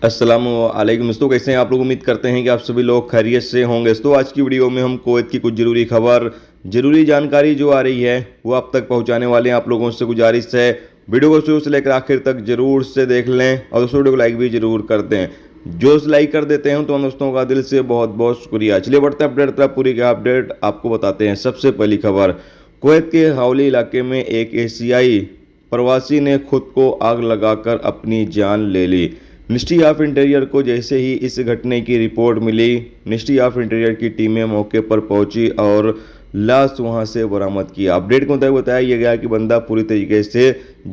अस्सलाम वालेकुम दोस्तों, कैसे हैं आप लोग। उम्मीद करते हैं कि आप सभी लोग खैरियत से होंगे। दोस्तों आज की वीडियो में हम कुवैत की कुछ ज़रूरी खबर, ज़रूरी जानकारी जो आ रही है वो आप तक पहुंचाने वाले हैं। आप लोगों से गुजारिश है वीडियो को शुरू से लेकर आखिर तक जरूर से देख लें और दोस्तों वीडियो को लाइक भी जरूर कर दें। जो लाइक कर देते हैं तो हम दोस्तों का दिल से बहुत बहुत शुक्रिया। चलिए बढ़ते हैं अपडेट तरफ। पूरी का अपडेट आपको बताते हैं। सबसे पहली खबर, कुवैत के हौली इलाके में एक एशियाई प्रवासी ने खुद को आग लगाकर अपनी जान ले ली। मिनिस्ट्री ऑफ इंटीरियर को जैसे ही इस घटने की रिपोर्ट मिली, मिनिस्ट्री ऑफ इंटीरियर की टीमें मौके पर पहुंची और लाश वहां से बरामद किया। अपडेट के मुताबिक बताया गया कि बंदा पूरी तरीके से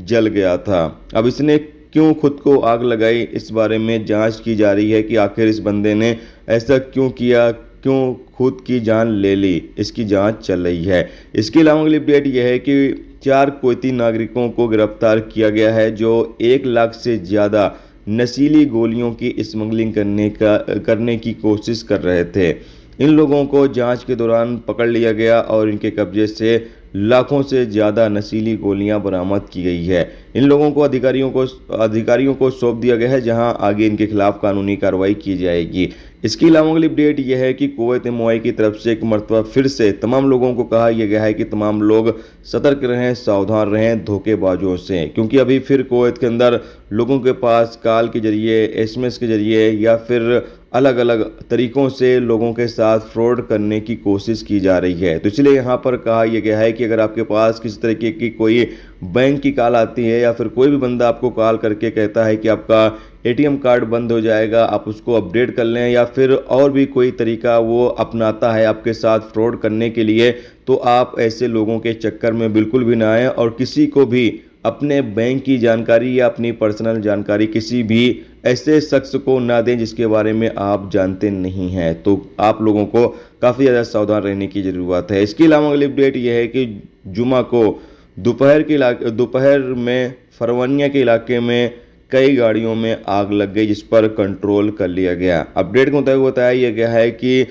जल गया था। अब इसने क्यों खुद को आग लगाई, इस बारे में जांच की जा रही है कि आखिर इस बंदे ने ऐसा क्यों किया, क्यों खुद की जान ले ली। इसकी जांच चल रही है। इसके अलावा अगली अपडेट यह है कि 4 कुवैती नागरिकों को गिरफ्तार किया गया है जो 1 लाख से ज़्यादा नशीली गोलियों की स्मगलिंग करने की कोशिश कर रहे थे। इन लोगों को जांच के दौरान पकड़ लिया गया और इनके कब्जे से लाखों से ज़्यादा नशीली गोलियां बरामद की गई है। इन लोगों को अधिकारियों को सौंप दिया गया है, जहां आगे इनके खिलाफ कानूनी कार्रवाई की जाएगी। इसके अलावा अगली अपडेट यह है कि कुवैत मुआई की तरफ से एक मरतबा फिर से तमाम लोगों को कहा यह गया है कि तमाम लोग सतर्क रहें, सावधान रहें धोखेबाजों से, क्योंकि अभी फिर कुवैत के अंदर लोगों के पास कॉल के जरिए, एसएमएस के जरिए या फिर अलग अलग तरीकों से लोगों के साथ फ्रॉड करने की कोशिश की जा रही है। तो इसलिए यहाँ पर कहा यह गया है कि अगर आपके पास किसी तरीके की कोई बैंक की कॉल आती है या फिर कोई भी बंदा आपको कॉल करके कहता है कि आपका एटीएम कार्ड बंद हो जाएगा, आप उसको अपडेट कर लें, या फिर और भी कोई तरीका वो अपनाता है आपके साथ फ्रॉड करने के लिए, तो आप ऐसे लोगों के चक्कर में बिल्कुल भी ना आए और किसी को भी अपने बैंक की जानकारी या अपनी पर्सनल जानकारी किसी भी ऐसे शख्स को ना दें जिसके बारे में आप जानते नहीं हैं। तो आप लोगों को काफ़ी ज़्यादा सावधान रहने की ज़रूरत है। इसके अलावा अगली अपडेट यह है कि जुमा को दोपहर में फरवानिया के इलाके में कई गाड़ियों में आग लग गई, जिस पर कंट्रोल कर लिया गया। अपडेट के मुताबिक बताया यह गया है कि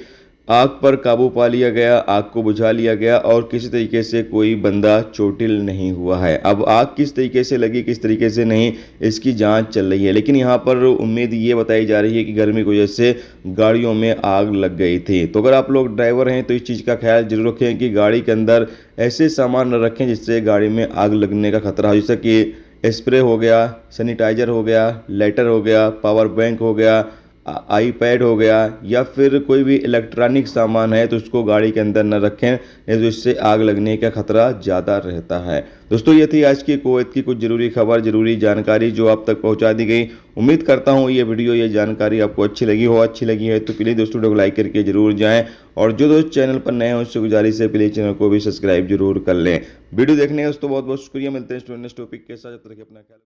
आग पर काबू पा लिया गया, आग को बुझा लिया गया और किसी तरीके से कोई बंदा चोटिल नहीं हुआ है। अब आग किस तरीके से लगी, किस तरीके से नहीं, इसकी जांच चल रही है, लेकिन यहाँ पर उम्मीद ये बताई जा रही है कि गर्मी की वजह से गाड़ियों में आग लग गई थी। तो अगर आप लोग ड्राइवर हैं तो इस चीज़ का ख्याल जरूर रखें कि गाड़ी के अंदर ऐसे सामान न रखें जिससे गाड़ी में आग लगने का खतरा हो, जैसे कि स्प्रे हो गया, सैनिटाइजर हो गया, लाइटर हो गया, पावर बैंक हो गया, आईपैड हो गया, या फिर कोई भी इलेक्ट्रॉनिक सामान है तो उसको गाड़ी के अंदर न रखें, नहीं तो इससे आग लगने का खतरा ज़्यादा रहता है। दोस्तों ये थी आज की कुवैत की कुछ ज़रूरी खबर, ज़रूरी जानकारी जो आप तक पहुंचा दी गई। उम्मीद करता हूं ये वीडियो, ये जानकारी आपको अच्छी लगी है तो प्लीज़ दोस्तों वीडियो को लाइक करके जरूर जाएँ और जो दोस्त चैनल पर नए हैं उससे गुजारिश है प्लीज़ चैनल को भी सब्सक्राइब जरूर कर लें। वीडियो देखने का दोस्तों बहुत बहुत शुक्रिया। मिलते हैं नेक्स्ट टॉपिक के साथ, जब तक अपना ख्याल।